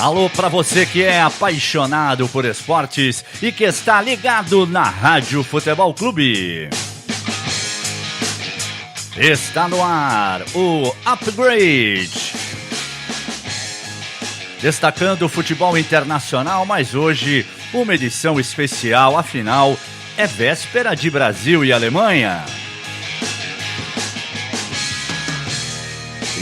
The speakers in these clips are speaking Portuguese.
Alô para você que é apaixonado por esportes e que está ligado na Rádio Futebol Clube. Está no ar o Upgrade. Destacando o futebol internacional, mas hoje uma edição especial, afinal é véspera de Brasil e Alemanha.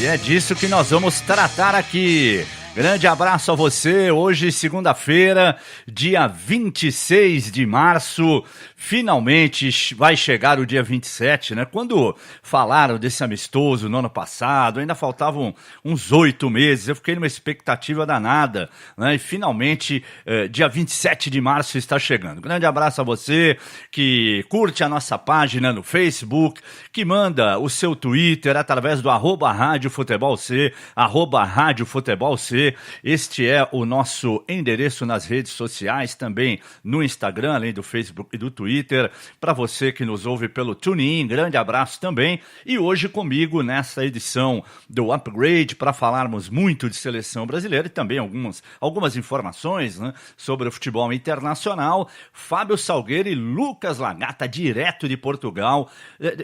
E é disso que nós vamos tratar aqui. Grande abraço a você, hoje segunda-feira, dia 26 de março, finalmente vai chegar o dia 27, né? Quando falaram desse amistoso no ano passado, ainda faltavam uns 8 meses, eu fiquei numa expectativa danada, né? E finalmente, dia 27 de março está chegando. Grande abraço a você que curte a nossa página no Facebook, que manda o seu Twitter através do @RádioFutebolC, @RádioFutebolC. Este é o nosso endereço nas redes sociais, também no Instagram, além do Facebook e do Twitter. Para você que nos ouve pelo TuneIn, grande abraço também. E hoje comigo nessa edição do Upgrade, para falarmos muito de seleção brasileira e também algumas informações, né, sobre o futebol internacional, Fábio Salgueiro e Lucas Lagata, direto de Portugal.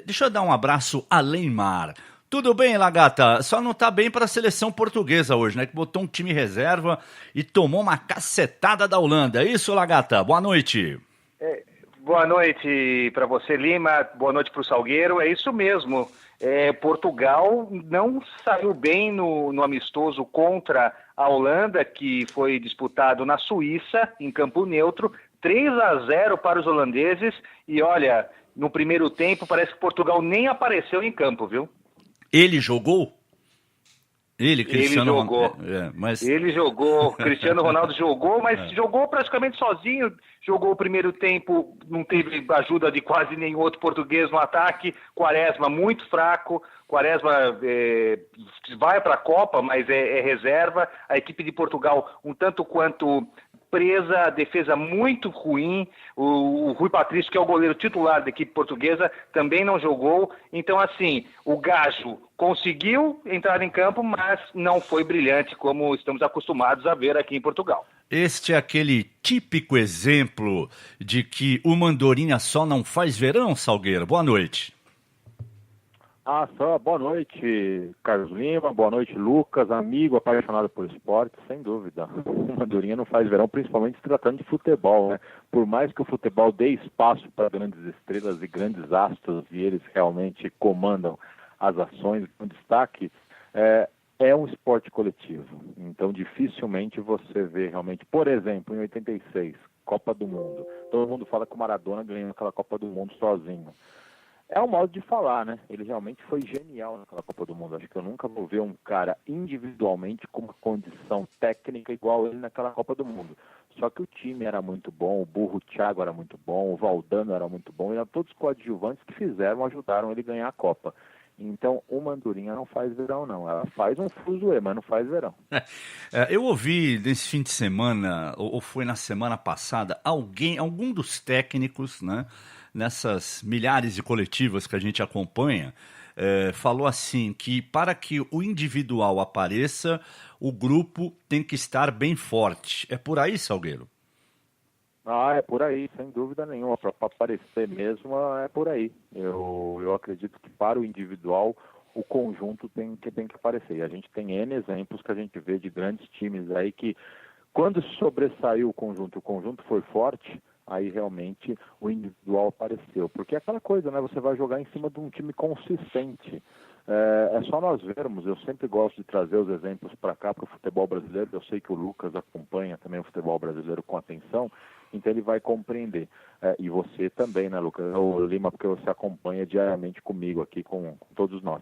Deixa eu dar um abraço a Leymar. Tudo bem, Lagata? Só não tá bem para a seleção portuguesa hoje, né? Que botou um time reserva e tomou uma cacetada da Holanda. É isso, Lagata? Boa noite. Boa noite para você, Lima. Boa noite para o Salgueiro. É isso mesmo. Portugal não saiu bem no amistoso contra a Holanda, que foi disputado na Suíça, em campo neutro. 3-0 para os holandeses. E olha, no primeiro tempo parece que Portugal nem apareceu em campo, viu? Ele jogou? Cristiano jogou. Ele jogou. Cristiano Ronaldo jogou, mas jogou praticamente sozinho. Jogou o primeiro tempo, não teve ajuda de quase nenhum outro português no ataque. Quaresma muito fraco. Quaresma vai para a Copa, mas é reserva. A equipe de Portugal um tanto quanto presa, a defesa muito ruim. O Rui Patrício, que é o goleiro titular da equipe portuguesa, também não jogou. Então, assim, o Gajo conseguiu entrar em campo, mas não foi brilhante como estamos acostumados a ver aqui em Portugal. Este é aquele típico exemplo de que o Mandorinha só não faz verão, Salgueiro. Boa noite. Boa noite, Carlos Lima, boa noite, Lucas, amigo apaixonado por esporte, sem dúvida. O Mandorinha não faz verão, principalmente se tratando de futebol, né? Por mais que o futebol dê espaço para grandes estrelas e grandes astros, e eles realmente comandam as ações com destaque, é um esporte coletivo. Então, dificilmente você vê realmente, por exemplo, em 86, Copa do Mundo, todo mundo fala que o Maradona ganhou aquela Copa do Mundo sozinho. É um modo de falar, né? Ele realmente foi genial naquela Copa do Mundo. Acho que eu nunca vou ver um cara individualmente com uma condição técnica igual ele naquela Copa do Mundo. Só que o time era muito bom, o Burro Thiago era muito bom, o Valdano era muito bom, e eram todos coadjuvantes que ajudaram ele a ganhar a Copa. Então, o Mandorinha não faz verão, não. Ela faz um fuzuê, mas não faz verão. Eu ouvi nesse fim de semana, ou foi na semana passada, algum dos técnicos, né, nessas milhares de coletivas que a gente acompanha, falou assim, que para que o individual apareça, o grupo tem que estar bem forte. É por aí, Salgueiro? É por aí, sem dúvida nenhuma. Para aparecer mesmo, é por aí. Eu acredito que para o individual, o conjunto tem que aparecer. E a gente tem N exemplos que a gente vê de grandes times aí que, quando sobressaiu o conjunto foi forte, aí realmente o individual apareceu. Porque é aquela coisa, né? Você vai jogar em cima de um time consistente. É só nós vermos, eu sempre gosto de trazer os exemplos para cá, para o futebol brasileiro. Eu sei que o Lucas acompanha também o futebol brasileiro com atenção, então ele vai compreender. E você também, né, Lucas? O Lima, porque você acompanha diariamente comigo aqui, com todos nós.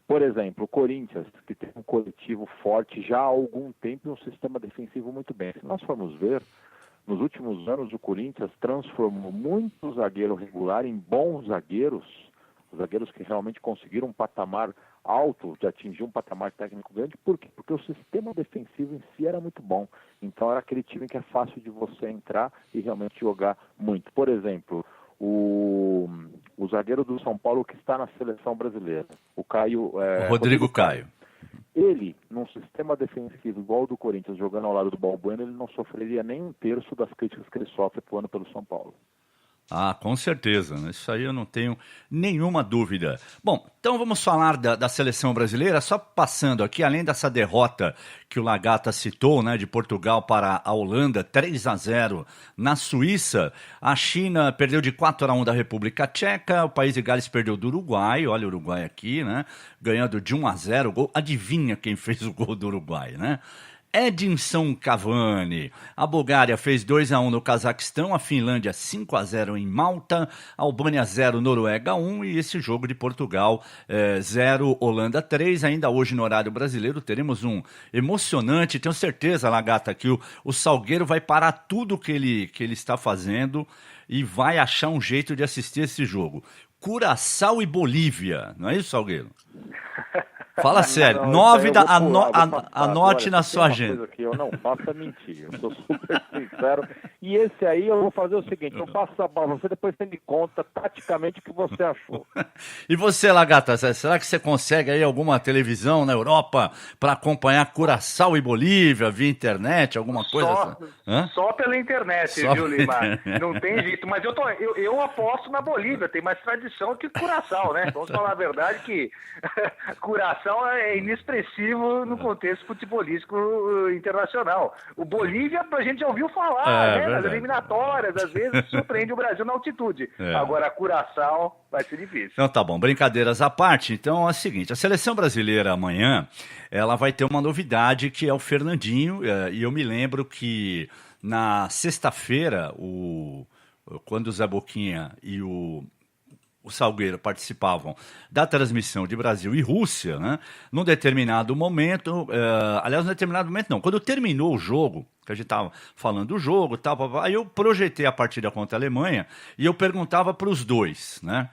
Por exemplo, o Corinthians, que tem um coletivo forte já há algum tempo e um sistema defensivo muito bem. Se nós formos ver, nos últimos anos o Corinthians transformou muito zagueiro regular em bons zagueiros que realmente conseguiram um patamar alto, de atingir um patamar técnico grande. Por quê? Porque o sistema defensivo em si era muito bom. Então era aquele time que é fácil de você entrar e realmente jogar muito. Por exemplo, o zagueiro do São Paulo que está na seleção brasileira, o Caio... Rodrigo Caio. Ele, num sistema defensivo igual ao do Corinthians, jogando ao lado do Balbuena, ele não sofreria nem um terço das críticas que ele sofre atuando pelo São Paulo. Ah, com certeza. Isso aí eu não tenho nenhuma dúvida. Bom, então vamos falar da seleção brasileira. Só passando aqui, além dessa derrota que o Lagata citou, né, de Portugal para a Holanda, 3-0 na Suíça. A China perdeu de 4-1 da República Tcheca. O País de Gales perdeu do Uruguai. Olha o Uruguai aqui, né? Ganhando de 1-0 o gol. Adivinha quem fez o gol do Uruguai, né? Edinson Cavani. A Bulgária fez 2-1 no Cazaquistão, a Finlândia 5-0 em Malta, a Albânia 0, Noruega 1 e esse jogo de Portugal 0, Holanda 3. Ainda hoje no horário brasileiro teremos um emocionante, tenho certeza, Lagata, que o Salgueiro vai parar tudo que ele está fazendo e vai achar um jeito de assistir esse jogo. Curaçao e Bolívia, não é isso, Salgueiro? Fala sério, anote na sua agenda. Coisa que eu não faço é mentir, eu sou super sincero. E esse aí eu vou fazer o seguinte, eu passo a bola, você depois me conta taticamente o que você achou. E você, Lagata, será que você consegue aí alguma televisão na Europa para acompanhar Curaçao e Bolívia via internet, alguma coisa? Só pela internet, viu, Lima? Não tem jeito, mas eu aposto na Bolívia, tem mais tradição que Curaçao, né? Vamos falar a verdade que Curaçao é inexpressivo no contexto futebolístico internacional. O Bolívia, a gente já ouviu falar, né? Nas eliminatórias, às vezes surpreende o Brasil na altitude. Agora, Curaçao vai ser difícil. Então tá bom, brincadeiras à parte. Então é o seguinte, a seleção brasileira amanhã, ela vai ter uma novidade que é o Fernandinho, e eu me lembro que na sexta-feira, quando o Zé Boquinha e o Salgueiro participavam da transmissão de Brasil e Rússia, né? Num determinado momento, aliás, num determinado momento não, quando terminou o jogo, que a gente estava falando do jogo, tal, aí eu projetei a partida contra a Alemanha e eu perguntava para os dois, né?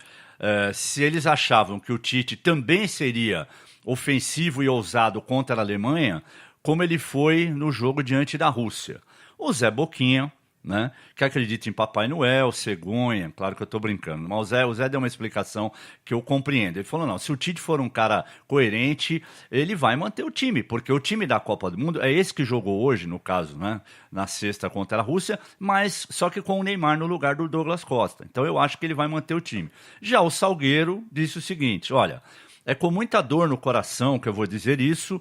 Se eles achavam que o Tite também seria ofensivo e ousado contra a Alemanha, como ele foi no jogo diante da Rússia. O Zé Boquinha, né, que acredita em Papai Noel, cegonha, claro que eu estou brincando, mas o Zé deu uma explicação que eu compreendo. Ele falou, não, se o Tite for um cara coerente, ele vai manter o time, porque o time da Copa do Mundo é esse que jogou hoje, no caso, né, na sexta contra a Rússia, mas só que com o Neymar no lugar do Douglas Costa. Então eu acho que ele vai manter o time. Já o Salgueiro disse o seguinte, olha, é com muita dor no coração que eu vou dizer isso,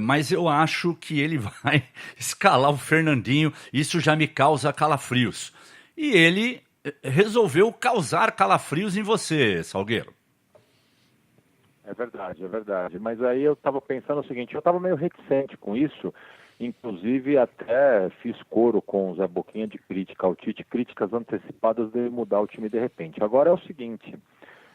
mas eu acho que ele vai escalar o Fernandinho. Isso já me causa calafrios. E ele resolveu causar calafrios em você, Salgueiro. É verdade. Mas aí eu estava pensando o seguinte, eu estava meio reticente com isso, inclusive até fiz coro com o Zé Boquinha de crítica ao Tite, críticas antecipadas de mudar o time de repente. Agora é o seguinte...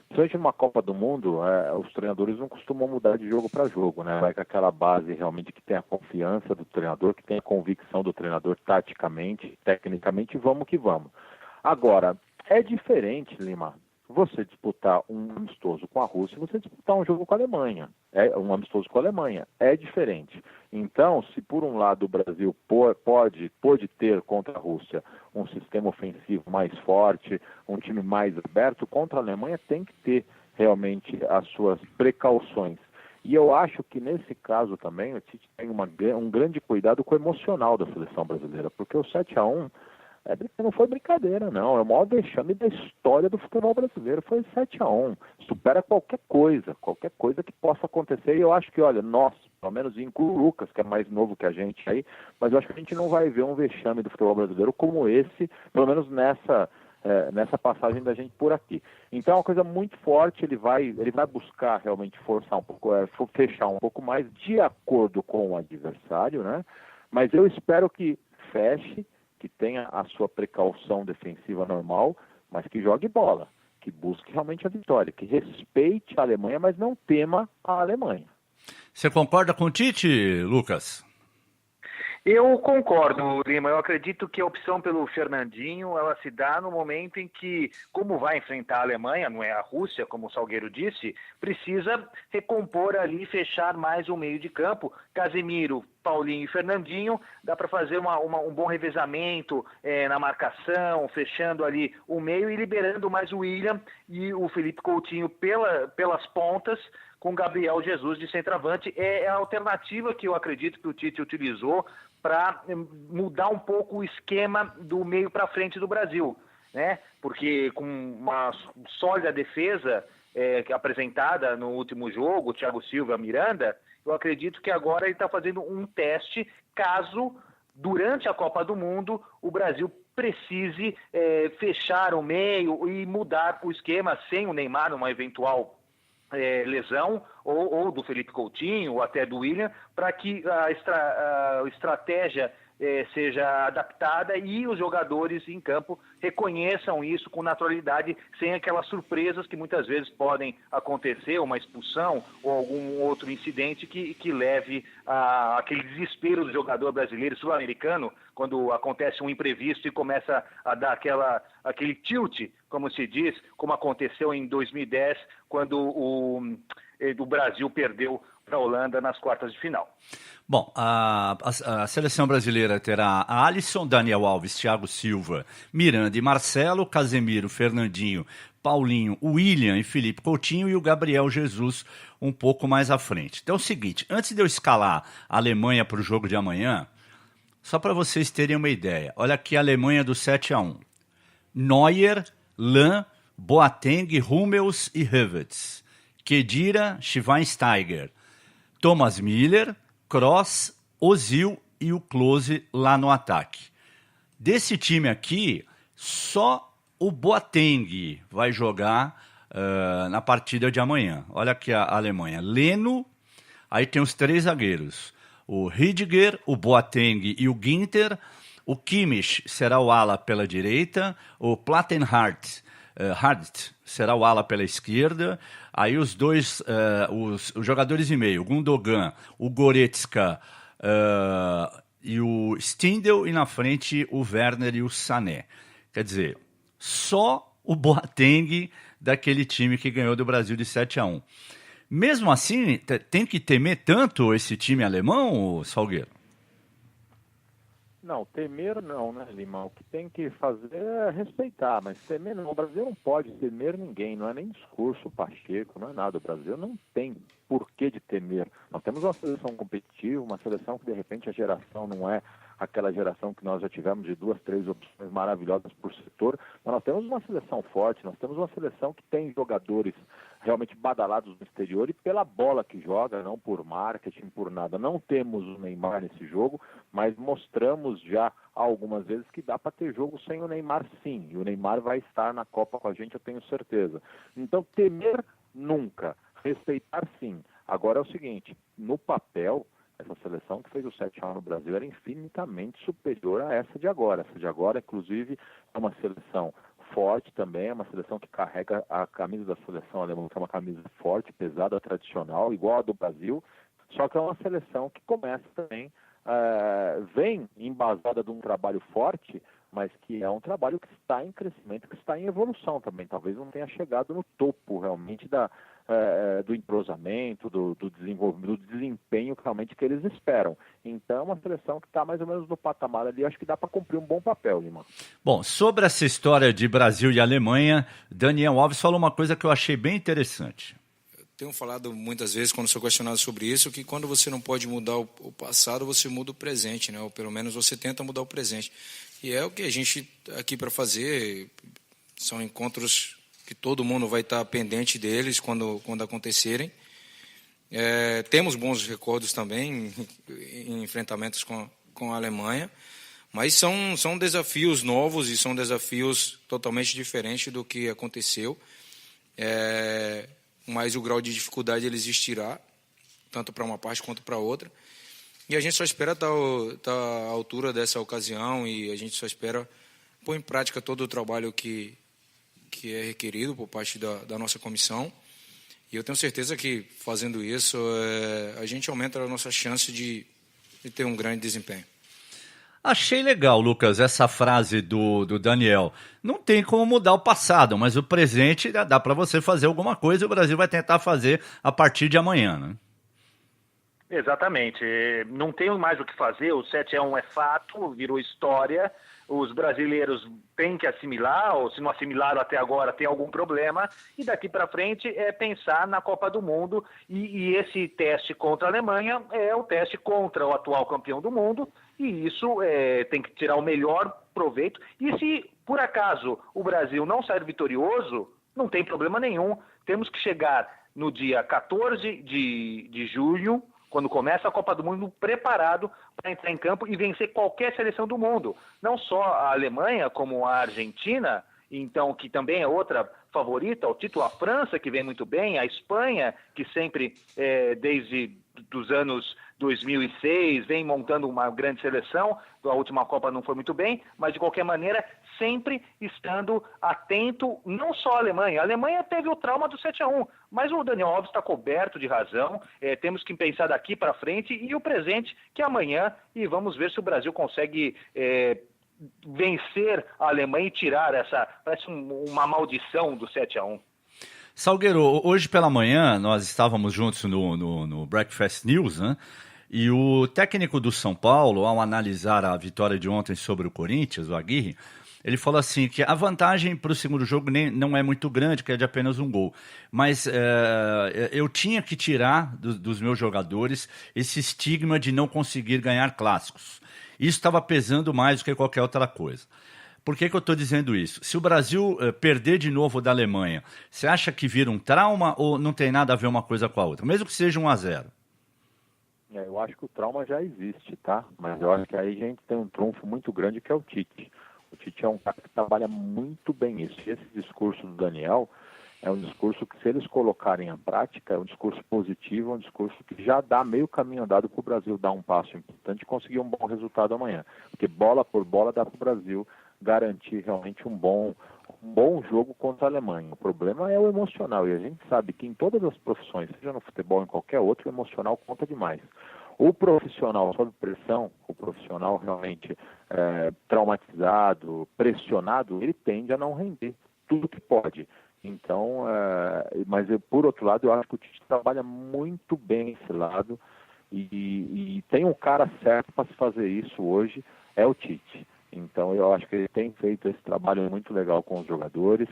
Principalmente numa Copa do Mundo, os treinadores não costumam mudar de jogo para jogo, né? Vai com aquela base realmente que tem a confiança do treinador, que tem a convicção do treinador taticamente, tecnicamente, vamos que vamos. Agora, é diferente, Lima, você disputar um amistoso com a Rússia e você disputar um jogo com a Alemanha. Um amistoso com a Alemanha. É diferente. Então, se por um lado o Brasil pode ter contra a Rússia um sistema ofensivo mais forte, um time mais aberto, contra a Alemanha tem que ter realmente as suas precauções. E eu acho que nesse caso também o Tite tem um grande cuidado com o emocional da seleção brasileira, porque o 7-1 não foi brincadeira, não. É o maior vexame da história do futebol brasileiro. Foi 7-1. Supera qualquer coisa que possa acontecer. E eu acho que, olha, nós, pelo menos incluo o Lucas, que é mais novo que a gente aí, mas eu acho que a gente não vai ver um vexame do futebol brasileiro como esse, pelo menos nessa passagem da gente por aqui. Então é uma coisa muito forte, ele vai buscar realmente forçar um pouco, fechar um pouco mais de acordo com o adversário, né? Mas eu espero que feche, que tenha a sua precaução defensiva normal, mas que jogue bola, que busque realmente a vitória, que respeite a Alemanha, mas não tema a Alemanha. Você concorda com o Tite, Lucas? Eu concordo, Lima. Eu acredito que a opção pelo Fernandinho, ela se dá no momento em que, como vai enfrentar a Alemanha, não é a Rússia, como o Salgueiro disse, precisa recompor ali, fechar mais o meio de campo. Casemiro Paulinho e Fernandinho, dá para fazer um bom revezamento na marcação, fechando ali o meio e liberando mais o William e o Felipe Coutinho pelas pontas, com Gabriel Jesus de centroavante. É a alternativa que eu acredito que o Tite utilizou para mudar um pouco o esquema do meio para frente do Brasil, né? Porque com uma sólida defesa apresentada no último jogo, Thiago Silva, Miranda, eu acredito que agora ele está fazendo um teste caso, durante a Copa do Mundo, o Brasil precise fechar o meio e mudar o esquema sem o Neymar, numa eventual lesão, ou do Felipe Coutinho, ou até do William, para que a estratégia seja adaptada e os jogadores em campo reconheçam isso com naturalidade, sem aquelas surpresas que muitas vezes podem acontecer, uma expulsão ou algum outro incidente que leve aquele desespero do jogador brasileiro, sul-americano, quando acontece um imprevisto e começa a dar aquele tilt, como se diz, como aconteceu em 2010, quando o Brasil perdeu para a Holanda nas quartas de final. Bom, a seleção brasileira terá a Alisson, Daniel Alves, Thiago Silva, Miranda e Marcelo, Casemiro, Fernandinho, Paulinho, William e Felipe Coutinho e o Gabriel Jesus um pouco mais à frente. Então é o seguinte, antes de eu escalar a Alemanha para o jogo de amanhã, só para vocês terem uma ideia, olha aqui a Alemanha do 7-1. Neuer, Lahm, Boateng, Hummels e Havertz. Khedira, Schweinsteiger, Thomas Müller, Kroos, Ozil e o Klose lá no ataque. Desse time aqui, só o Boateng vai jogar na partida de amanhã. Olha aqui a Alemanha. Leno, aí tem os 3 zagueiros. O Rüdiger, o Boateng e o Ginter. O Kimmich será o ala pela direita. O Plattenhardt será o ala pela esquerda. Aí os dois, os jogadores de meio, o Gundogan, o Goretzka e o Stindl, e na frente o Werner e o Sané. Quer dizer, só o Boateng daquele time que ganhou do Brasil de 7-1. Mesmo assim, tem que temer tanto esse time alemão, Salgueiro? Não, temer não, né, Lima? O que tem que fazer é respeitar, mas temer não. O Brasil não pode temer ninguém, não é nem discurso Pacheco, não é nada. O Brasil não tem porquê de temer. Nós temos uma seleção competitiva, uma seleção que de repente a geração não é aquela geração que nós já tivemos de 2, 3 opções maravilhosas por setor, mas nós temos uma seleção forte, nós temos uma seleção que tem jogadores realmente badalados no exterior e pela bola que joga, não por marketing, por nada. Não temos o Neymar nesse jogo, mas mostramos já algumas vezes que dá para ter jogo sem o Neymar, sim, e o Neymar vai estar na Copa com a gente, eu tenho certeza. Então, temer nunca, respeitar sim. Agora é o seguinte, no papel, essa seleção que fez o 7-1 no Brasil era infinitamente superior a essa de agora. Essa de agora, inclusive, é uma seleção forte também, é uma seleção que carrega a camisa da seleção alemã, que é uma camisa forte, pesada, tradicional, igual a do Brasil, só que é uma seleção que começa também, vem embasada de um trabalho forte, mas que é um trabalho que está em crescimento, que está em evolução também. Talvez não tenha chegado no topo realmente do entrosamento, do desenvolvimento, do desempenho realmente que eles esperam. Então é uma seleção que está mais ou menos no patamar ali, acho que dá para cumprir um bom papel, Lima. Bom, sobre essa história de Brasil e Alemanha, Daniel Alves falou uma coisa que eu achei bem interessante. Tenho falado muitas vezes, quando sou questionado sobre isso, que quando você não pode mudar o passado, você muda o presente, né? Ou pelo menos você tenta mudar o presente. E é o que a gente aqui para fazer, são encontros que todo mundo vai estar pendente deles quando acontecerem. Temos bons recordes também em enfrentamentos com a Alemanha, mas são desafios novos e são desafios totalmente diferentes do que aconteceu. Mas o grau de dificuldade ele existirá, tanto para uma parte quanto para outra. E a gente só espera estar à altura dessa ocasião e a gente só espera pôr em prática todo o trabalho que é requerido por parte da nossa comissão. E eu tenho certeza que, fazendo isso, a gente aumenta a nossa chance de ter um grande desempenho. Achei legal, Lucas, essa frase do Daniel. Não tem como mudar o passado, mas o presente dá para você fazer alguma coisa e o Brasil vai tentar fazer a partir de amanhã, né? Exatamente. Não tem mais o que fazer, o 7-1 é fato, virou história. Os brasileiros têm que assimilar, ou se não assimilaram até agora, tem algum problema. E daqui para frente é pensar na Copa do Mundo. E esse teste contra a Alemanha é o teste contra o atual campeão do mundo. E isso tem que tirar o melhor proveito. E se, por acaso, o Brasil não sair vitorioso, não tem problema nenhum. Temos que chegar no dia 14 de junho, quando começa a Copa do Mundo, preparado para entrar em campo e vencer qualquer seleção do mundo. Não só a Alemanha, como a Argentina, então, que também é outra favorita ao título, a França, que vem muito bem, a Espanha, que sempre, desde os anos 2006, vem montando uma grande seleção. A última Copa não foi muito bem, mas de qualquer maneira, sempre estando atento, não só a Alemanha. A Alemanha teve o trauma do 7-1, mas o Daniel Alves está coberto de razão. Temos que pensar daqui para frente e o presente, que é amanhã, e vamos ver se o Brasil consegue vencer a Alemanha e tirar parece uma maldição do 7-1. Salgueiro, hoje pela manhã nós estávamos juntos no Breakfast News, né? E o técnico do São Paulo, ao analisar a vitória de ontem sobre o Corinthians, o Aguirre, ele falou assim que a vantagem para o segundo jogo não é muito grande, que é de apenas um gol. Mas eu tinha que tirar dos meus jogadores esse estigma de não conseguir ganhar clássicos. Isso estava pesando mais do que qualquer outra coisa. Por que eu estou dizendo isso? Se o Brasil perder de novo da Alemanha, você acha que vira um trauma ou não tem nada a ver uma coisa com a outra? Mesmo que seja 1-0. Eu acho que o trauma já existe, tá? Mas eu acho que aí a gente tem um trunfo muito grande que é o Tite. O Tite é um cara que trabalha muito bem isso. E esse discurso do Daniel é um discurso que, se eles colocarem em prática, é um discurso positivo, é um discurso que já dá meio caminho andado para o Brasil dar um passo importante e conseguir um bom resultado amanhã. Porque bola por bola dá para o Brasil garantir realmente um bom jogo contra a Alemanha. O problema é o emocional, e a gente sabe que em todas as profissões, seja no futebol ou em qualquer outro, o emocional conta demais. O profissional sob pressão, o profissional realmente traumatizado, pressionado, ele tende a não render tudo que pode. Então, mas por outro lado, eu acho que o Tite trabalha muito bem esse lado e tem um cara certo para se fazer isso hoje, é o Tite. Então, eu acho que ele tem feito esse trabalho muito legal com os jogadores,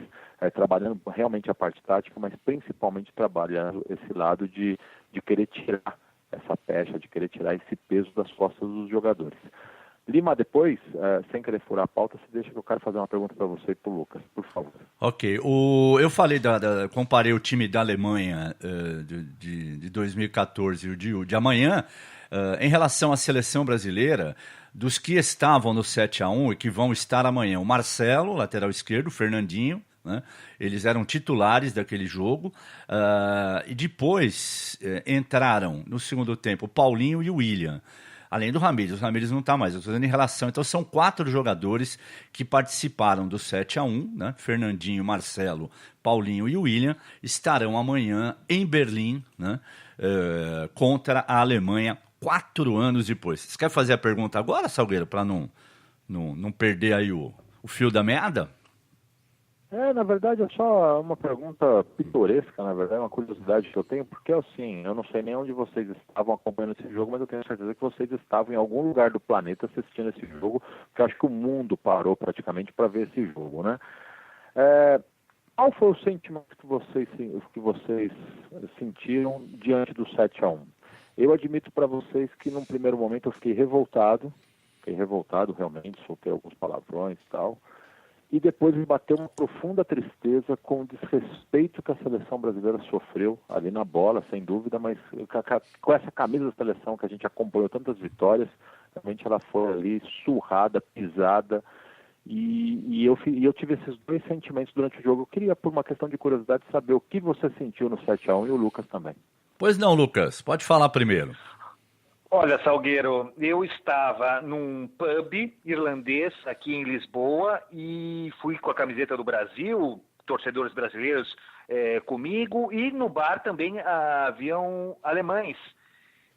trabalhando realmente a parte tática, mas principalmente trabalhando esse lado de querer tirar essa pecha, de querer tirar esse peso das costas dos jogadores. Lima, depois, sem querer furar a pauta, você deixa que eu quero fazer uma pergunta para você e para o Lucas, por favor. Ok. Eu falei, comparei o time da Alemanha de 2014 e o de amanhã, em relação à seleção brasileira, dos que estavam no 7-1 e que vão estar amanhã. O Marcelo, lateral esquerdo, o Fernandinho, né? Eles eram titulares daquele jogo. E depois entraram no segundo tempo o Paulinho e o William. Além do Ramírez, o Ramírez não está mais, eu estou dizendo em relação. Então são 4 jogadores que participaram do 7-1, né? Fernandinho, Marcelo, Paulinho e o William estarão amanhã em Berlim, né? Contra a Alemanha, 4 anos depois. Você quer fazer a pergunta agora, Salgueiro, para não perder aí o fio da meada? Na verdade é só uma pergunta pitoresca, na verdade, uma curiosidade que eu tenho, porque assim, eu não sei nem onde vocês estavam acompanhando esse jogo, mas eu tenho certeza que vocês estavam em algum lugar do planeta assistindo esse jogo, porque eu acho que o mundo parou praticamente para ver esse jogo, né? Qual foi o sentimento que vocês sentiram diante do 7-1? Eu admito para vocês que num primeiro momento eu fiquei revoltado realmente, soltei alguns palavrões e tal. E depois me bateu uma profunda tristeza com o desrespeito que a seleção brasileira sofreu ali na bola, sem dúvida, mas com essa camisa da seleção que a gente acompanhou tantas vitórias, realmente ela foi ali surrada, pisada, e eu tive esses 2 sentimentos durante o jogo. Eu queria, por uma questão de curiosidade, saber o que você sentiu no 7-1 e o Lucas também. Pois não, Lucas, pode falar primeiro. Olha, Salgueiro, eu estava num pub irlandês aqui em Lisboa e fui com a camiseta do Brasil, torcedores brasileiros comigo, e no bar também haviam alemães.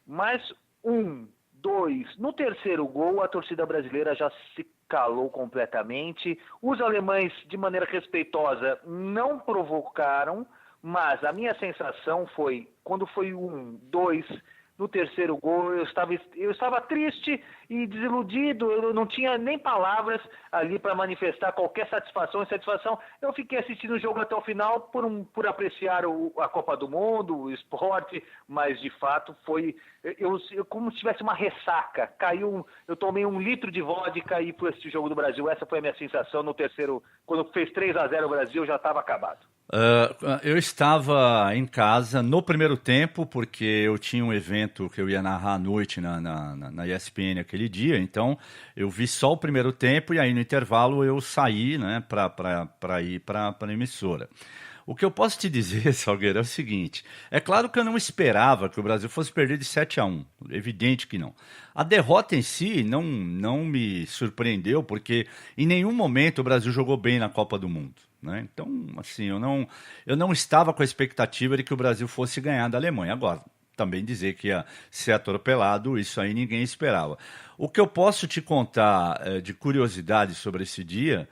Mas 1, 2, no terceiro gol a torcida brasileira já se calou completamente. Os alemães, de maneira respeitosa, não provocaram, mas a minha sensação foi, quando foi 1, 2... no terceiro gol eu estava triste e desiludido, eu não tinha nem palavras ali para manifestar qualquer satisfação e insatisfação. Eu fiquei assistindo o jogo até o final por apreciar a Copa do Mundo, o esporte, mas de fato foi eu como se tivesse uma ressaca. Eu tomei 1 litro de vodka e fui assistir o jogo do Brasil. Essa foi a minha sensação no terceiro, quando fez 3-0 o Brasil, já estava acabado. Eu estava em casa no primeiro tempo, porque eu tinha um evento que eu ia narrar à noite na ESPN aquele dia, então eu vi só o primeiro tempo e aí no intervalo eu saí, né, para ir para a emissora. O que eu posso te dizer, Salgueiro, é o seguinte: é claro que eu não esperava que o Brasil fosse perder de 7-1, evidente que não. A derrota em si não me surpreendeu, porque em nenhum momento o Brasil jogou bem na Copa do Mundo, né? Então, assim, eu não estava com a expectativa de que o Brasil fosse ganhar da Alemanha. Agora, também dizer que ia ser atropelado, isso aí ninguém esperava. O que eu posso te contar de curiosidade sobre esse dia,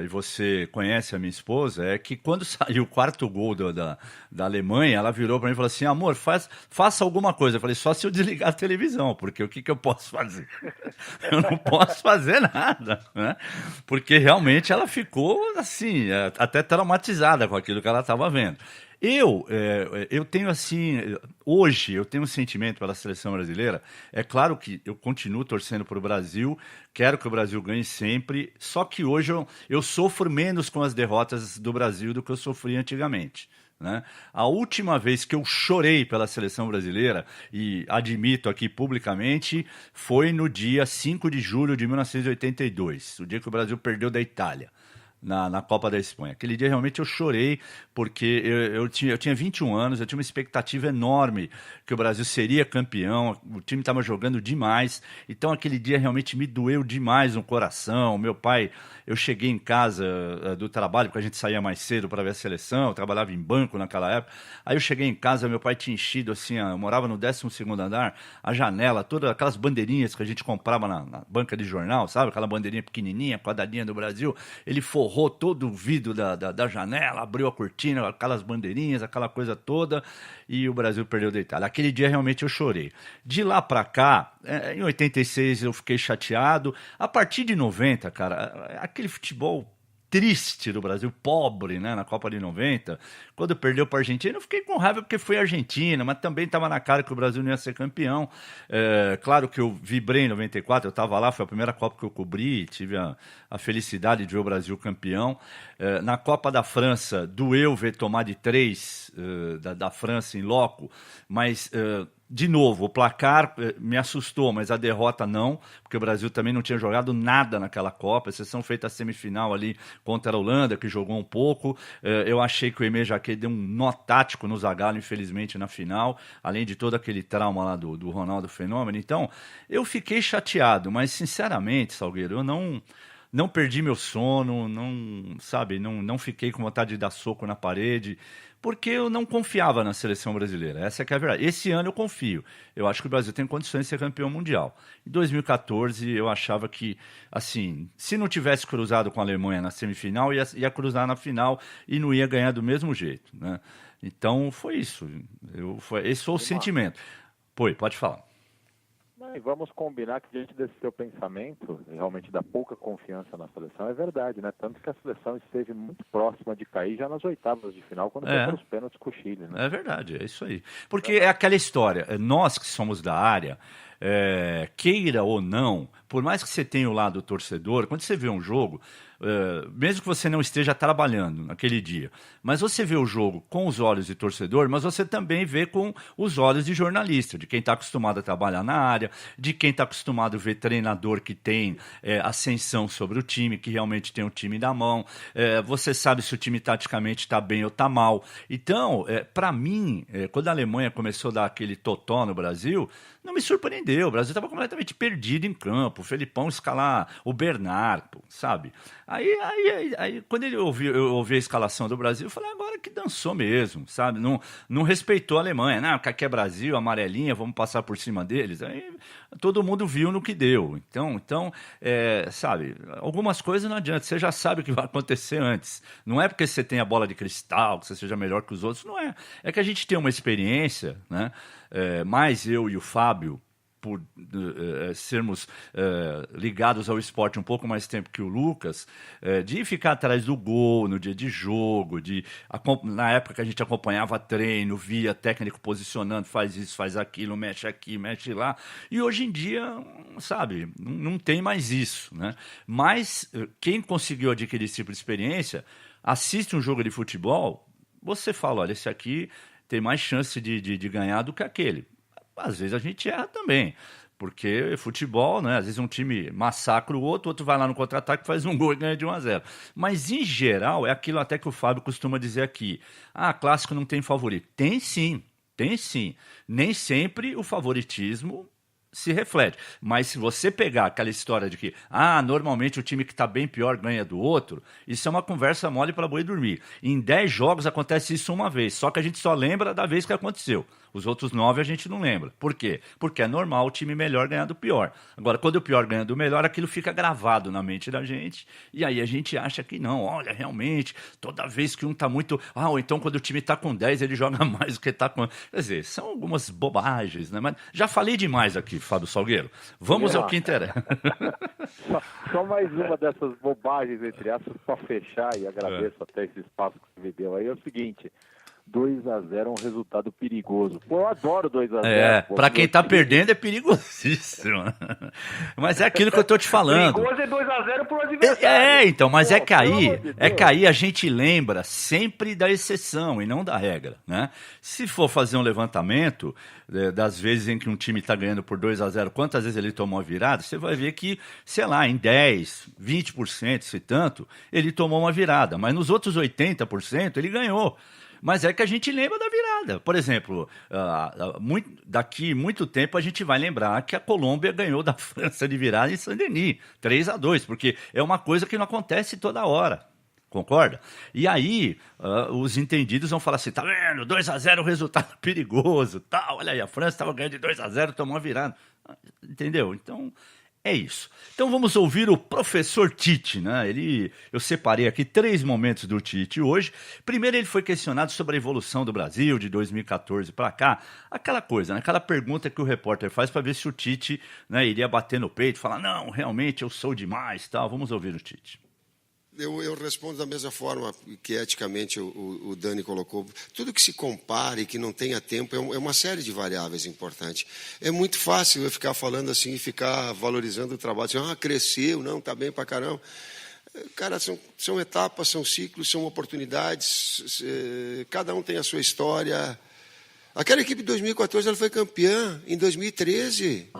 e você conhece a minha esposa, é que quando saiu o 4º gol da Alemanha, ela virou para mim e falou assim: amor, faça alguma coisa. Eu falei: só se eu desligar a televisão, porque o que eu posso fazer? Eu não posso fazer nada, né? Porque realmente ela ficou assim, até traumatizada com aquilo que ela estava vendo. Eu tenho assim, hoje eu tenho um sentimento pela seleção brasileira. É claro que eu continuo torcendo para o Brasil, quero que o Brasil ganhe sempre, só que hoje eu sofro menos com as derrotas do Brasil do que eu sofri antigamente, né? A última vez que eu chorei pela seleção brasileira, e admito aqui publicamente, foi no dia 5 de julho de 1982, o dia que o Brasil perdeu da Itália na Copa da Espanha. Aquele dia realmente eu chorei, porque eu tinha 21 anos, eu tinha uma expectativa enorme que o Brasil seria campeão, o time estava jogando demais, então aquele dia realmente me doeu demais no coração. Meu pai, eu cheguei em casa do trabalho, porque a gente saía mais cedo para ver a seleção, eu trabalhava em banco naquela época, aí eu cheguei em casa, meu pai tinha enchido assim, eu morava no 12º andar, a janela, todas aquelas bandeirinhas que a gente comprava na banca de jornal, sabe? Aquela bandeirinha pequenininha, quadradinha do Brasil, ele forrou todo o vidro da janela, abriu a cortina, aquelas bandeirinhas, aquela coisa toda, e o Brasil perdeu da Itália. Aquele dia realmente eu chorei. De lá pra cá, em 86 eu fiquei chateado. A partir de 90, cara, aquele futebol triste do Brasil, pobre, né, na Copa de 90, quando perdeu para a Argentina, eu fiquei com raiva porque foi a Argentina, mas também estava na cara que o Brasil não ia ser campeão. Claro que eu vibrei em 94, eu estava lá, foi a primeira Copa que eu cobri, tive a felicidade de ver o Brasil campeão. Na Copa da França, doeu ver tomar de 3 da França em loco, mas... de novo, o placar me assustou, mas a derrota não, porque o Brasil também não tinha jogado nada naquela Copa, exceção feita a semifinal ali contra a Holanda, que jogou um pouco. Eu achei que o Aimé Jacquet deu um nó tático no Zagallo, infelizmente, na final, além de todo aquele trauma lá do Ronaldo Fenômeno. Então, eu fiquei chateado, mas, sinceramente, Salgueiro, eu não perdi meu sono, não fiquei com vontade de dar soco na parede, porque eu não confiava na seleção brasileira. Essa que é a verdade. Esse ano eu confio. Eu acho que o Brasil tem condições de ser campeão mundial. Em 2014, eu achava que, assim, se não tivesse cruzado com a Alemanha na semifinal, ia cruzar na final e não ia ganhar do mesmo jeito, né? Então, foi isso. Esse foi o sentimento. Pode falar. E vamos combinar que diante desse seu pensamento, realmente da pouca confiança na seleção, é verdade, né? Tanto que a seleção esteve muito próxima de cair já nas oitavas de final, quando foi para os pênaltis com o Chile, né? É verdade, é isso aí. Porque é aquela história, nós que somos da área, queira ou não, por mais que você tenha o lado torcedor, quando você vê um jogo, mesmo que você não esteja trabalhando naquele dia, mas você vê o jogo com os olhos de torcedor, mas você também vê com os olhos de jornalista, de quem está acostumado a trabalhar na área, de quem está acostumado a ver treinador que tem ascensão sobre o time, que realmente tem o time na mão, você sabe se o time taticamente está bem ou está mal. Então, para mim, quando a Alemanha começou a dar aquele totó no Brasil, não me surpreendeu. deu. O Brasil estava completamente perdido em campo. O Felipão escalar o Bernardo, sabe? Aí quando eu ouvi a escalação do Brasil, eu falei, agora que dançou mesmo, sabe? Não respeitou a Alemanha. Não, aqui é Brasil, amarelinha, vamos passar por cima deles. Aí todo mundo viu no que deu. Então sabe, algumas coisas não adianta. Você já sabe o que vai acontecer antes. Não é porque você tem a bola de cristal, que você seja melhor que os outros. Não é. É que a gente tem uma experiência, né? Mais eu e o Fábio, por sermos ligados ao esporte um pouco mais tempo que o Lucas, de ficar atrás do gol no dia de jogo, na época que a gente acompanhava treino, via técnico posicionando, faz isso, faz aquilo, mexe aqui, mexe lá, e hoje em dia, sabe, não tem mais isso, né? Mas quem conseguiu adquirir esse tipo de experiência, assiste um jogo de futebol, você fala, olha, esse aqui tem mais chance de ganhar do que aquele. Às vezes a gente erra também, porque futebol, né? Às vezes um time massacra o outro vai lá no contra-ataque, faz um gol e ganha de 1-0. Mas, em geral, é aquilo até que o Fábio costuma dizer aqui. Clássico não tem favorito. Tem sim, tem sim. Nem sempre o favoritismo se reflete. Mas se você pegar aquela história de que normalmente o time que está bem pior ganha do outro, isso é uma conversa mole para boi dormir. Em 10 jogos acontece isso uma vez, só que a gente só lembra da vez que aconteceu. Os outros 9 a gente não lembra. Por quê? Porque é normal o time melhor ganhar do pior. Agora, quando o pior ganha do melhor, aquilo fica gravado na mente da gente, e aí a gente acha que não, olha, realmente, toda vez que um tá muito... ou então quando o time tá com 10, ele joga mais do que tá com... Quer dizer, são algumas bobagens, né? Mas já falei demais aqui, Fábio Salgueiro. Vamos ao que interessa. Só mais uma dessas bobagens, entre aspas, para fechar, e agradeço até esse espaço que você me deu aí, é o seguinte... 2-0 é um resultado perigoso. Pô, eu adoro 2-0. Pra quem tá perdendo é perigosíssimo. Mas é aquilo que eu tô te falando. Perigoso é 2-0 pro adversário. Então, mas é que aí a gente lembra sempre da exceção e não da regra, né? Se for fazer um levantamento das vezes em que um time tá ganhando por 2-0, quantas vezes ele tomou a virada, você vai ver que, sei lá, em 10, 20%, se tanto, ele tomou uma virada. Mas nos outros 80% ele ganhou. Mas é que a gente lembra da virada. Por exemplo, daqui muito tempo a gente vai lembrar que a Colômbia ganhou da França de virada em Saint-Denis, 3-2, porque é uma coisa que não acontece toda hora. Concorda? E aí, os entendidos vão falar assim, tá vendo, 2-0 resultado perigoso, tal, olha aí, a França estava ganhando de 2-0, tomou uma virada. Entendeu? Então... é isso. Então vamos ouvir o professor Tite, né? Eu separei aqui 3 momentos do Tite hoje. Primeiro, ele foi questionado sobre a evolução do Brasil de 2014 para cá. Aquela coisa, né? Aquela pergunta que o repórter faz para ver se o Tite, né, iria bater no peito e falar, não, realmente eu sou demais, tal. Vamos ouvir o Tite. Eu respondo da mesma forma que eticamente o Dani colocou. Tudo que se compare, que não tenha tempo, é uma série de variáveis importantes. É muito fácil eu ficar falando assim e ficar valorizando o trabalho. Assim, cresceu, não, está bem pra caramba. Cara, são etapas, são ciclos, são oportunidades. Cada um tem a sua história. Aquela equipe de 2014 ela foi campeã em 2013.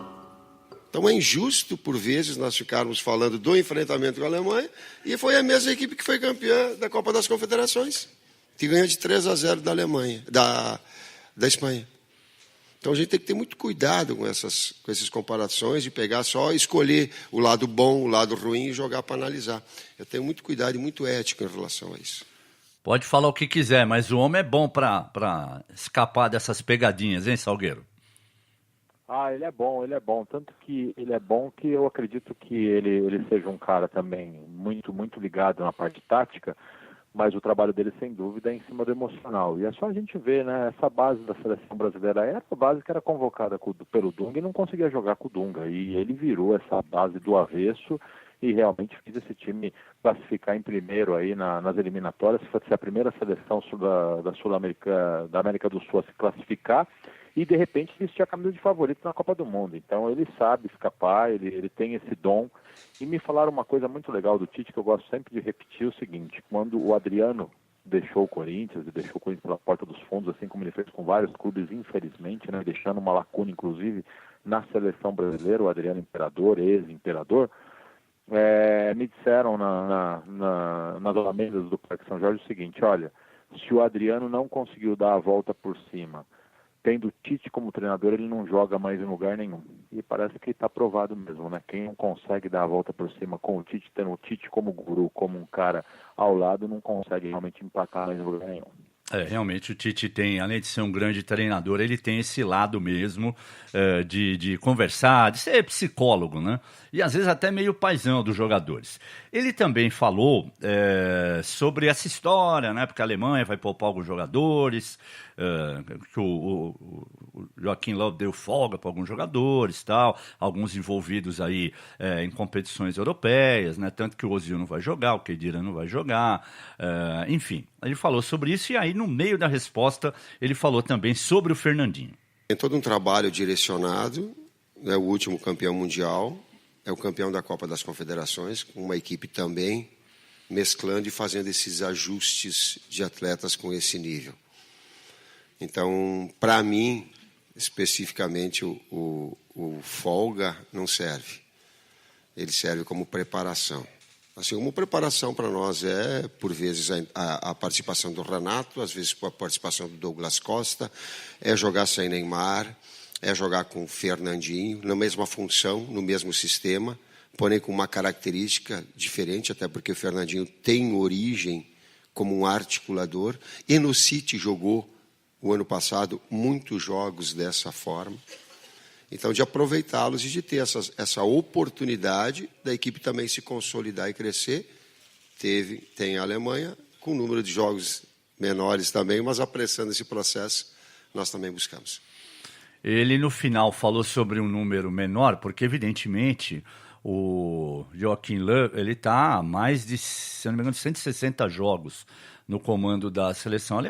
Então é injusto, por vezes, nós ficarmos falando do enfrentamento com a Alemanha, e foi a mesma equipe que foi campeã da Copa das Confederações, que ganhou de 3-0 da Alemanha, da Espanha. Então a gente tem que ter muito cuidado com essas comparações, de pegar só, escolher o lado bom, o lado ruim e jogar para analisar. Eu tenho muito cuidado e muito ético em relação a isso. Pode falar o que quiser, mas o homem é bom para escapar dessas pegadinhas, hein, Salgueiro? Ele é bom. Tanto que ele é bom que eu acredito que ele seja um cara também muito, muito ligado na parte tática, mas o trabalho dele, sem dúvida, é em cima do emocional. E é só a gente ver, né? Essa base da seleção brasileira era a base que era convocada pelo Dunga e não conseguia jogar com o Dunga. E ele virou essa base do avesso e realmente fez esse time classificar em primeiro aí nas eliminatórias. Foi a primeira seleção da América do Sul a se classificar. E, de repente, vestir a camisa de favorito na Copa do Mundo. Então, ele sabe escapar, ele tem esse dom. E me falaram uma coisa muito legal do Tite, que eu gosto sempre de repetir, o seguinte: quando o Adriano deixou o Corinthians, e deixou o Corinthians pela porta dos fundos, assim como ele fez com vários clubes, infelizmente, né, deixando uma lacuna, inclusive, na seleção brasileira, o Adriano Imperador, ex-imperador, me disseram nas alamedas do Parque São Jorge o seguinte: olha, se o Adriano não conseguiu dar a volta por cima tendo o Tite como treinador, ele não joga mais em lugar nenhum. E parece que está provado mesmo, né? Quem não consegue dar a volta por cima com o Tite, tendo o Tite como guru, como um cara ao lado, não consegue realmente empatar mais em lugar nenhum. Realmente o Tite tem, além de ser um grande treinador, ele tem esse lado mesmo de conversar, de ser psicólogo, né? E às vezes até meio paizão dos jogadores. Ele também falou sobre essa história, né? Porque a Alemanha vai poupar alguns jogadores, que o Joachim Löw deu folga para alguns jogadores, tal, alguns envolvidos aí em competições europeias, né? Tanto que o Ozil não vai jogar, o Khedira não vai jogar, enfim. Ele falou sobre isso e aí no meio da resposta ele falou também sobre o Fernandinho. Tem todo um trabalho direcionado, né? O último campeão mundial, é o campeão da Copa das Confederações, com uma equipe também mesclando e fazendo esses ajustes de atletas com esse nível. Então, para mim, especificamente, o folga não serve. Ele serve como preparação. Assim, uma preparação para nós é, por vezes, a participação do Renato, às vezes a participação do Douglas Costa, é jogar sem Neymar, é jogar com o Fernandinho, na mesma função, no mesmo sistema, porém com uma característica diferente, até porque o Fernandinho tem origem como um articulador, e no City jogou, o ano passado, muitos jogos dessa forma. Então, de aproveitá-los e de ter essa oportunidade da equipe também se consolidar e crescer. Tem a Alemanha, com um número de jogos menores também, mas apressando esse processo, nós também buscamos. Ele, no final, falou sobre um número menor, porque, evidentemente, o Joachim Löw, ele está há mais de, se não me engano, 160 jogos no comando da seleção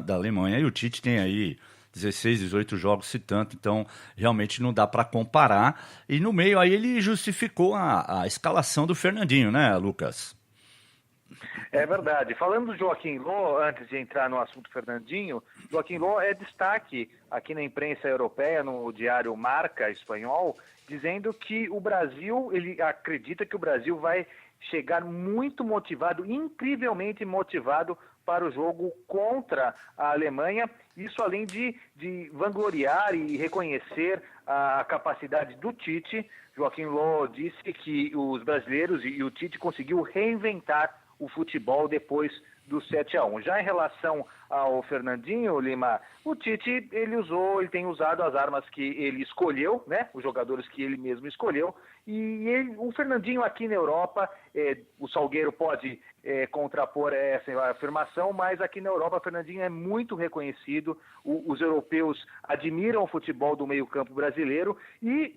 da Alemanha, e o Tite tem aí 16, 18 jogos, se tanto, então realmente não dá para comparar. E no meio aí ele justificou a escalação do Fernandinho, né, Lucas? É verdade. Falando do Joachim Löw, antes de entrar no assunto Fernandinho, Joachim Löw é destaque aqui na imprensa europeia, no diário Marca espanhol, dizendo que o Brasil, ele acredita que o Brasil vai chegar muito motivado, incrivelmente motivado para o jogo contra a Alemanha, isso além de vangloriar e reconhecer a capacidade do Tite. Joachim Löw disse que os brasileiros e o Tite conseguiu reinventar o futebol depois do 7-1. Já em relação ao Fernandinho, Lima, o Tite, ele tem usado as armas que ele escolheu, né? Os jogadores que ele mesmo escolheu, e o Fernandinho aqui na Europa, o Salgueiro pode contrapor essa afirmação, mas aqui na Europa o Fernandinho é muito reconhecido, os europeus admiram o futebol do meio-campo brasileiro e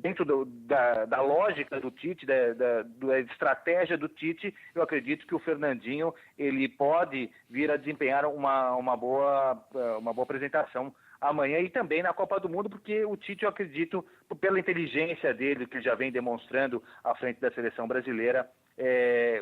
dentro da lógica do Tite, da estratégia do Tite, eu acredito que o Fernandinho ele pode vir a desempenhar uma boa apresentação amanhã e também na Copa do Mundo, porque o Tite, eu acredito, pela inteligência dele, que ele já vem demonstrando à frente da seleção brasileira,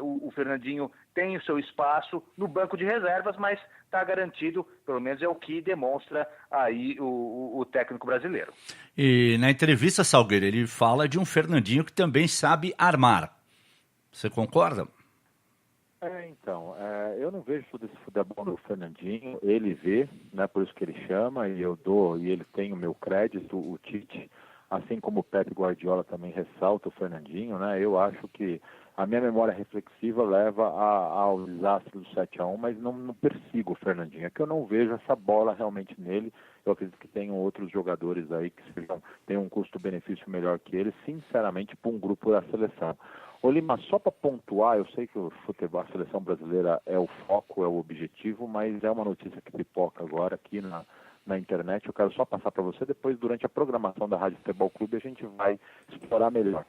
o Fernandinho tem o seu espaço no banco de reservas, mas está garantido, pelo menos é o que demonstra aí o técnico brasileiro. E na entrevista, Salgueiro, ele fala de um Fernandinho que também sabe armar. Você concorda? Então, eu não vejo todo esse futebol do Fernandinho, ele vê, né, por isso que ele chama, e eu dou, e ele tem o meu crédito, o Tite, assim como o Pep Guardiola também ressalta o Fernandinho, né, eu acho que a minha memória reflexiva leva ao desastre do 7-1, mas não persigo o Fernandinho, é que eu não vejo essa bola realmente nele. Eu acredito que tenham outros jogadores aí que tenham um custo-benefício melhor que ele, sinceramente, para um grupo da seleção. Ô Lima, só para pontuar, eu sei que o futebol, a seleção brasileira é o foco, é o objetivo, mas é uma notícia que pipoca agora aqui na internet. Eu quero só passar para você, depois durante a programação da Rádio Futebol Clube a gente vai explorar melhor.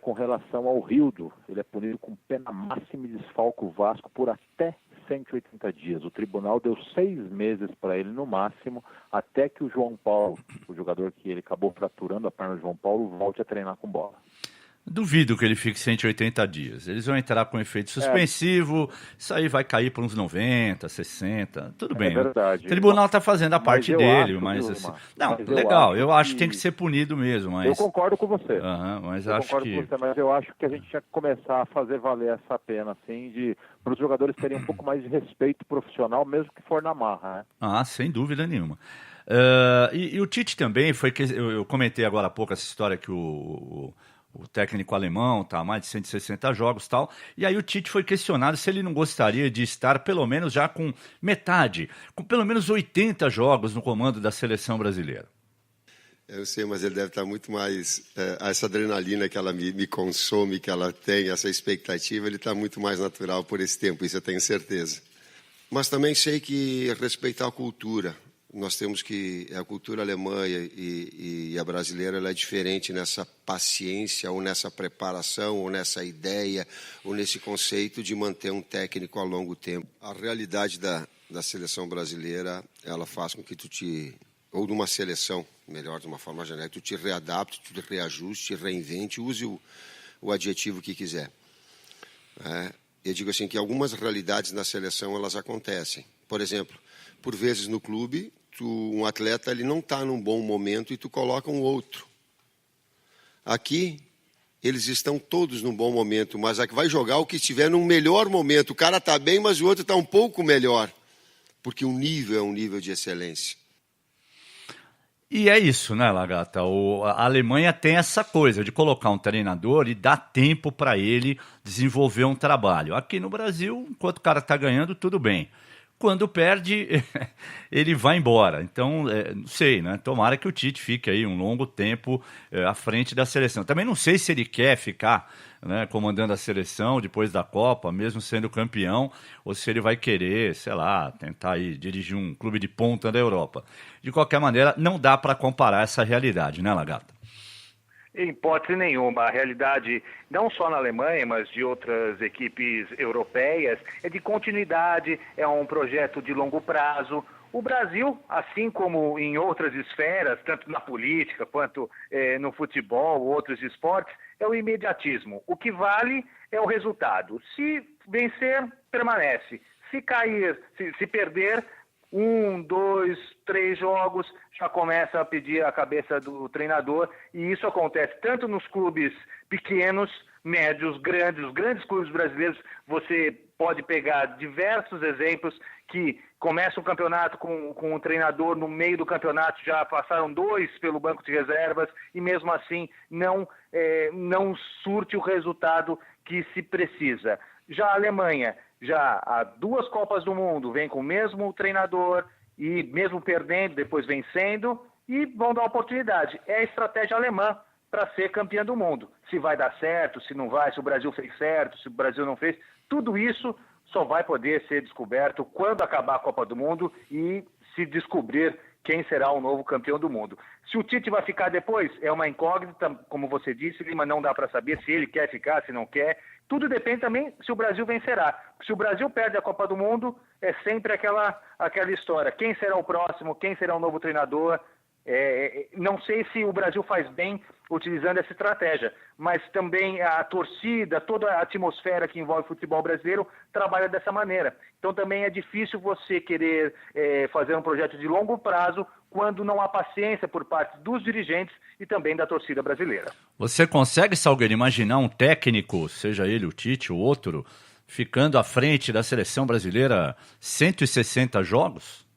Com relação ao Rildo, ele é punido com pena máxima e desfalca o Vasco por até 180 dias. O tribunal deu 6 meses para ele no máximo, até que o João Paulo, o jogador que ele acabou fraturando a perna do João Paulo, volte a treinar com bola. Duvido que ele fique 180 dias. Eles vão entrar com efeito suspensivo, isso aí vai cair para uns 90, 60, tudo bem. É verdade. O tribunal está fazendo a parte dele, mas assim... Não, legal, eu acho que tem que ser punido mesmo, mas... Eu concordo com você. Mas eu acho concordo que... com você, mas eu acho que a gente tinha que começar a fazer valer essa pena, assim, para os jogadores terem um pouco mais de respeito profissional, mesmo que for na marra, né? Sem dúvida nenhuma. E o Tite também foi que eu comentei agora há pouco essa história que o técnico alemão está há mais de 160 jogos e tal, e aí o Tite foi questionado se ele não gostaria de estar pelo menos já com metade, com pelo menos 80 jogos no comando da seleção brasileira. Eu sei, mas ele deve estar muito mais... essa adrenalina que ela me consome, que ela tem, essa expectativa, ele está muito mais natural por esse tempo, isso eu tenho certeza. Mas também sei que respeitar a cultura. Nós temos que... A cultura alemã e a brasileira ela é diferente nessa paciência, ou nessa preparação, ou nessa ideia, ou nesse conceito de manter um técnico a longo tempo. A realidade da seleção brasileira, ela faz com que ou de uma seleção, melhor, de uma forma genérica, tu te readapte, tu te reajuste, reinvente, use o adjetivo que quiser. Eu digo assim, que algumas realidades na seleção, elas acontecem. Por exemplo, por vezes no clube, um atleta ele não está num bom momento e tu coloca um outro. Aqui, eles estão todos num bom momento, mas aqui vai jogar o que estiver num melhor momento. O cara está bem, mas o outro está um pouco melhor, porque o nível é um nível de excelência. E é isso, né, Lagata? A Alemanha tem essa coisa de colocar um treinador e dar tempo para ele desenvolver um trabalho. Aqui no Brasil, enquanto o cara está ganhando, tudo bem. Quando perde, ele vai embora. Então, não sei, né? Tomara que o Tite fique aí um longo tempo à frente da seleção. Também não sei se ele quer ficar, né, comandando a seleção depois da Copa, mesmo sendo campeão, ou se ele vai querer, sei lá, tentar aí dirigir um clube de ponta da Europa. De qualquer maneira, não dá para comparar essa realidade, né, Lagata? Em hipótese nenhuma. A realidade, não só na Alemanha, mas de outras equipes europeias, é de continuidade, é um projeto de longo prazo. O Brasil, assim como em outras esferas, tanto na política quanto no futebol, outros esportes, é o imediatismo. O que vale é o resultado. Se vencer, permanece. Se cair, se perder, 1, 2, 3 jogos, já começa a pedir a cabeça do treinador, e isso acontece tanto nos clubes pequenos, médios, grandes, os grandes clubes brasileiros. Você pode pegar diversos exemplos que começa o campeonato com um treinador, no meio do campeonato já passaram 2 pelo banco de reservas e mesmo assim não surte o resultado que se precisa. Já a Alemanha, já há 2 Copas do Mundo, vem com o mesmo treinador e mesmo perdendo, depois vencendo, e vão dar oportunidade. É a estratégia alemã para ser campeã do mundo. Se vai dar certo, se não vai, se o Brasil fez certo, se o Brasil não fez, tudo isso só vai poder ser descoberto quando acabar a Copa do Mundo e se descobrir quem será o novo campeão do mundo. Se o Tite vai ficar depois, é uma incógnita, como você disse, Lima, não dá para saber se ele quer ficar, se não quer. Tudo depende também se o Brasil vencerá. Se o Brasil perde a Copa do Mundo, é sempre aquela história. Quem será o próximo? Quem será o novo treinador? Não sei se o Brasil faz bem utilizando essa estratégia, mas também a torcida, toda a atmosfera que envolve o futebol brasileiro trabalha dessa maneira. Então também é difícil você querer fazer um projeto de longo prazo quando não há paciência por parte dos dirigentes e também da torcida brasileira. Você consegue, Salgueiro, imaginar um técnico, seja ele o Tite ou outro, ficando à frente da seleção brasileira 160 jogos?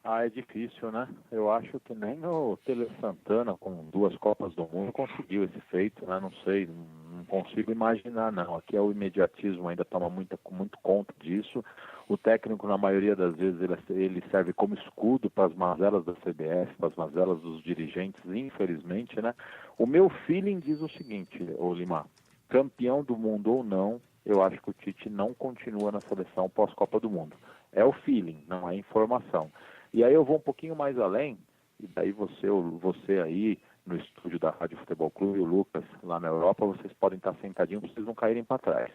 É difícil, né? Eu acho que nem o Tele Santana, com 2 Copas do Mundo, conseguiu esse feito, né? Não sei, não consigo imaginar, não. Aqui o imediatismo ainda toma muito conta disso. O técnico, na maioria das vezes, ele serve como escudo para as mazelas da CBF, para as mazelas dos dirigentes, infelizmente, né? O meu feeling diz o seguinte, Lima, campeão do mundo ou não, eu acho que o Tite não continua na seleção pós-Copa do Mundo. É o feeling, não é informação. E aí eu vou um pouquinho mais além, e daí você aí no estúdio da Rádio Futebol Clube e o Lucas lá na Europa, vocês podem estar sentadinhos para vocês não caírem para trás.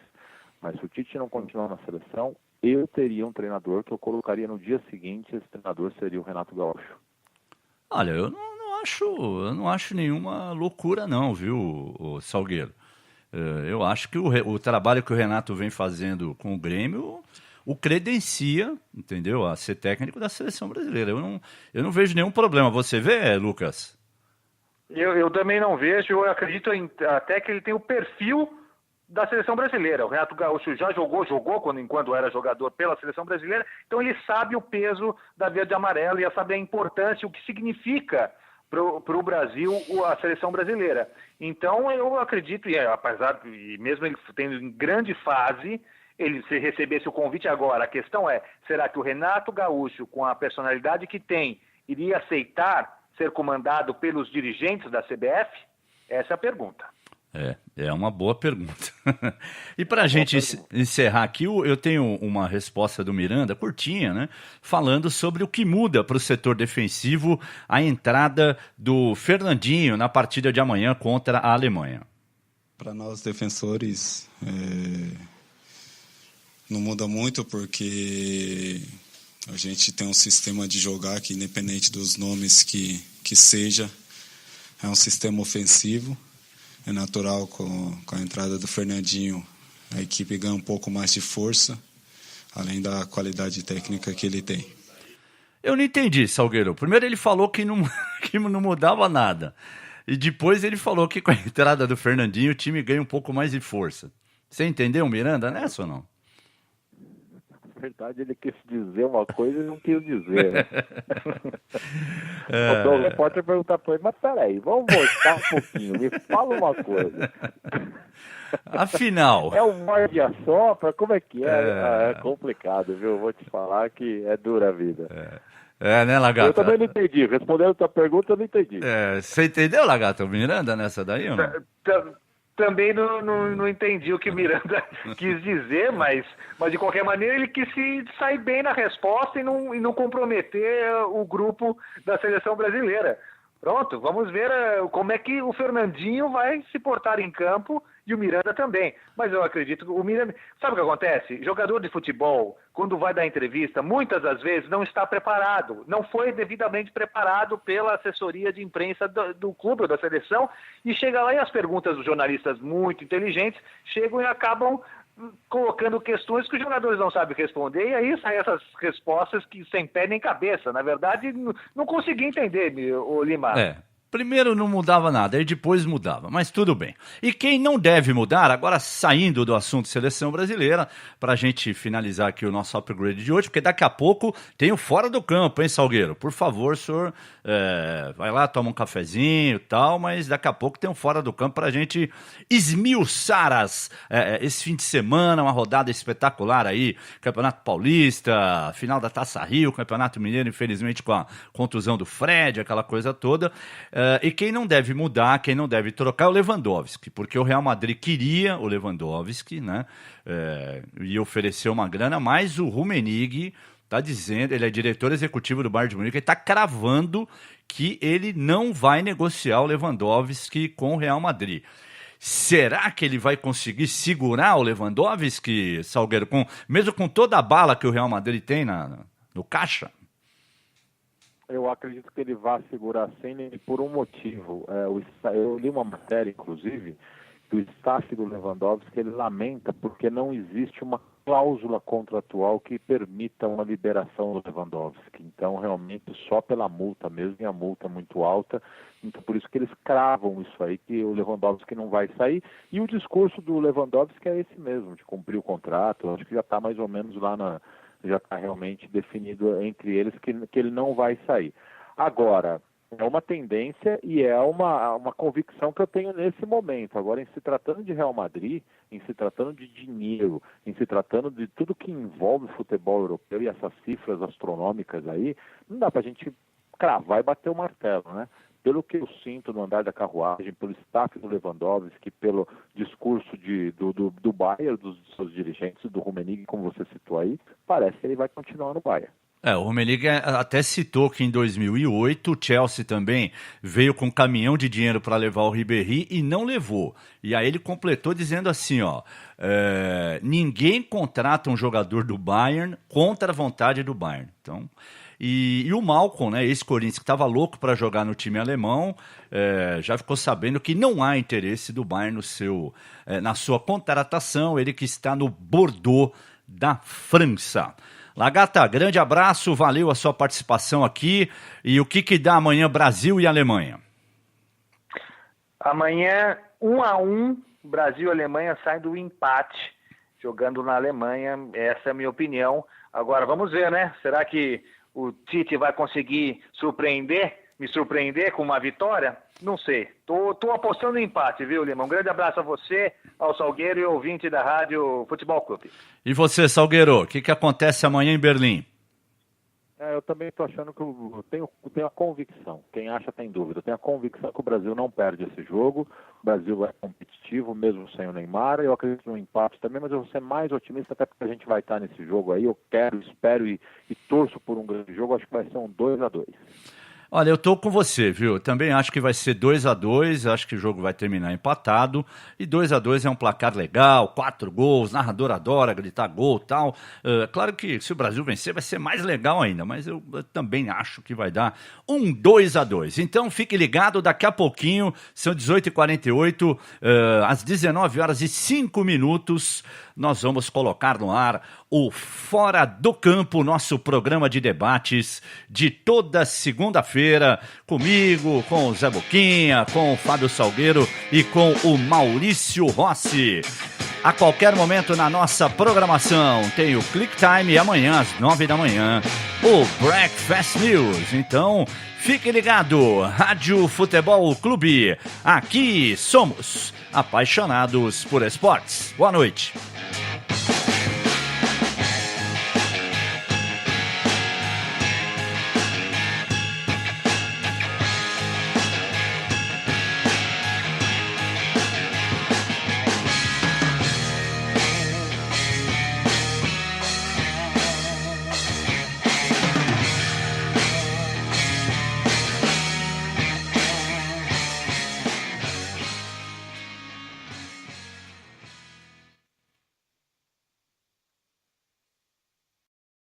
Mas se o Tite não continuar na seleção, eu teria um treinador que eu colocaria no dia seguinte, esse treinador seria o Renato Gaúcho. Olha, eu não acho nenhuma loucura não, viu, o Salgueiro? Eu acho que o trabalho que o Renato vem fazendo com o Grêmio o credencia, entendeu, a ser técnico da seleção brasileira. Eu não vejo nenhum problema. Você vê, Lucas? Eu também não vejo. Eu acredito até que ele tem o perfil da seleção brasileira. O Renato Gaúcho já jogou enquanto era jogador pela seleção brasileira, então ele sabe o peso da verde e amarela e sabe a importância, o que significa para o Brasil a seleção brasileira. Então eu acredito, apesar de mesmo ele tendo em grande fase, ele se recebesse o convite agora, a questão é, será que o Renato Gaúcho, com a personalidade que tem, iria aceitar ser comandado pelos dirigentes da CBF? Essa é a pergunta. É uma boa pergunta. E para a gente encerrar aqui, eu tenho uma resposta do Miranda, curtinha, né? Falando sobre o que muda para o setor defensivo a entrada do Fernandinho na partida de amanhã contra a Alemanha. Para nós defensores, não muda muito, porque a gente tem um sistema de jogar que, independente dos nomes que seja, é um sistema ofensivo. É natural, com a entrada do Fernandinho, a equipe ganha um pouco mais de força, além da qualidade técnica que ele tem. Eu não entendi, Salgueiro. Primeiro ele falou que não mudava nada. E depois ele falou que com a entrada do Fernandinho o time ganha um pouco mais de força. Você entendeu, Miranda, nessa ou não? Na verdade, ele quis dizer uma coisa e não quis dizer. Né? O repórter perguntar para ele, mas peraí, vamos voltar um pouquinho, me fala uma coisa. Afinal... É um morde e assopra? Como é que é? É complicado, viu? Vou te falar que é dura a vida. Né, Lagarto? Eu também não entendi. Respondendo a tua pergunta, eu não entendi. Você entendeu, Lagarto? O Miranda nessa daí ou não? Também não entendi o que o Miranda quis dizer, mas de qualquer maneira ele quis se sair bem na resposta e não comprometer o grupo da seleção brasileira. Pronto, vamos ver como é que o Fernandinho vai se portar em campo e o Miranda também. Mas eu acredito que o Miranda... Sabe o que acontece? Jogador de futebol, quando vai dar entrevista, muitas das vezes não está preparado. Não foi devidamente preparado pela assessoria de imprensa do clube ou da seleção. E chega lá e as perguntas dos jornalistas muito inteligentes chegam e acabam colocando questões que os jogadores não sabem responder, e aí saem essas respostas que sem pé nem cabeça. Na verdade, não consegui entender, o Lima. Primeiro não mudava nada, aí depois mudava, mas tudo bem. E quem não deve mudar, agora saindo do assunto seleção brasileira, para a gente finalizar aqui o nosso upgrade de hoje, porque daqui a pouco tem o Fora do Campo, hein, Salgueiro? Por favor, senhor, vai lá, toma um cafezinho e tal, mas daqui a pouco tem um Fora do Campo para a gente esmiuçar esse fim de semana, uma rodada espetacular aí, Campeonato Paulista, final da Taça Rio, Campeonato Mineiro, infelizmente com a contusão do Fred, aquela coisa toda. E quem não deve mudar, quem não deve trocar é o Lewandowski, porque o Real Madrid queria o Lewandowski, né? E ofereceu uma grana, mas o Rummenigge está dizendo, ele é diretor executivo do Bayern de Munique, ele está cravando que ele não vai negociar o Lewandowski com o Real Madrid. Será que ele vai conseguir segurar o Lewandowski, Salgueiro, mesmo com toda a bala que o Real Madrid tem no caixa? Eu acredito que ele vai segurar sim por um motivo. Eu li uma matéria, inclusive, do staff do Lewandowski, ele lamenta porque não existe uma cláusula contratual que permita uma liberação do Lewandowski. Então, realmente, só pela multa mesmo, e a multa é muito alta. Então, por isso que eles cravam isso aí, que o Lewandowski não vai sair. E o discurso do Lewandowski é esse mesmo, de cumprir o contrato. Acho que já está mais ou menos lá já está realmente definido entre eles que ele não vai sair. Agora, é uma tendência e é uma convicção que eu tenho nesse momento. Agora, em se tratando de Real Madrid, em se tratando de dinheiro, em se tratando de tudo que envolve o futebol europeu e essas cifras astronômicas aí, não dá para a gente cravar e bater o martelo, né? Pelo que eu sinto no andar da carruagem, pelo staff do Lewandowski, pelo discurso do Bayern, dos seus dirigentes, do Rummenigge, como você citou aí, parece que ele vai continuar no Bayern. O Rummenigge até citou que em 2008 o Chelsea também veio com um caminhão de dinheiro para levar o Ribéry e não levou. E aí ele completou dizendo assim, ninguém contrata um jogador do Bayern contra a vontade do Bayern. Então... E o Malcolm, né, esse Corinthians que estava louco para jogar no time alemão, já ficou sabendo que não há interesse do Bayern na sua contratação, ele que está no Bordeaux da França. Lagarta, grande abraço, valeu a sua participação aqui. E o que dá amanhã Brasil e Alemanha? Amanhã 1-1 Brasil e Alemanha saem do empate, jogando na Alemanha. Essa é a minha opinião. Agora, vamos ver, né? Será que o Tite vai conseguir me surpreender com uma vitória? Não sei. Tô apostando no empate, viu, Lima? Um grande abraço a você, ao Salgueiro e ao ouvinte da Rádio Futebol Clube. E você, Salgueiro, o que acontece amanhã em Berlim? Eu também estou achando que eu tenho a convicção, quem acha tem dúvida, eu tenho a convicção que o Brasil não perde esse jogo, o Brasil é competitivo mesmo sem o Neymar, eu acredito no empate também, mas eu vou ser mais otimista até porque a gente vai estar nesse jogo aí, eu quero, espero e torço por um grande jogo, acho que vai ser um 2-2. Olha, eu tô com você, viu? Eu também acho que vai ser 2-2, acho que o jogo vai terminar empatado, e 2-2 é um placar legal, 4 gols, narrador adora gritar gol e tal. Claro que se o Brasil vencer vai ser mais legal ainda, mas eu também acho que vai dar um 2-2. Então fique ligado, daqui a pouquinho, são 18h48, às 19h05, nós vamos colocar no ar o Fora do Campo, nosso programa de debates de toda segunda-feira, comigo, com o Zé Boquinha, com o Fábio Salgueiro e com o Maurício Rossi. A qualquer momento na nossa programação tem o Click Time e amanhã às 9h, o Breakfast News. Então, fique ligado, Rádio Futebol Clube. Aqui somos apaixonados por esportes. Boa noite.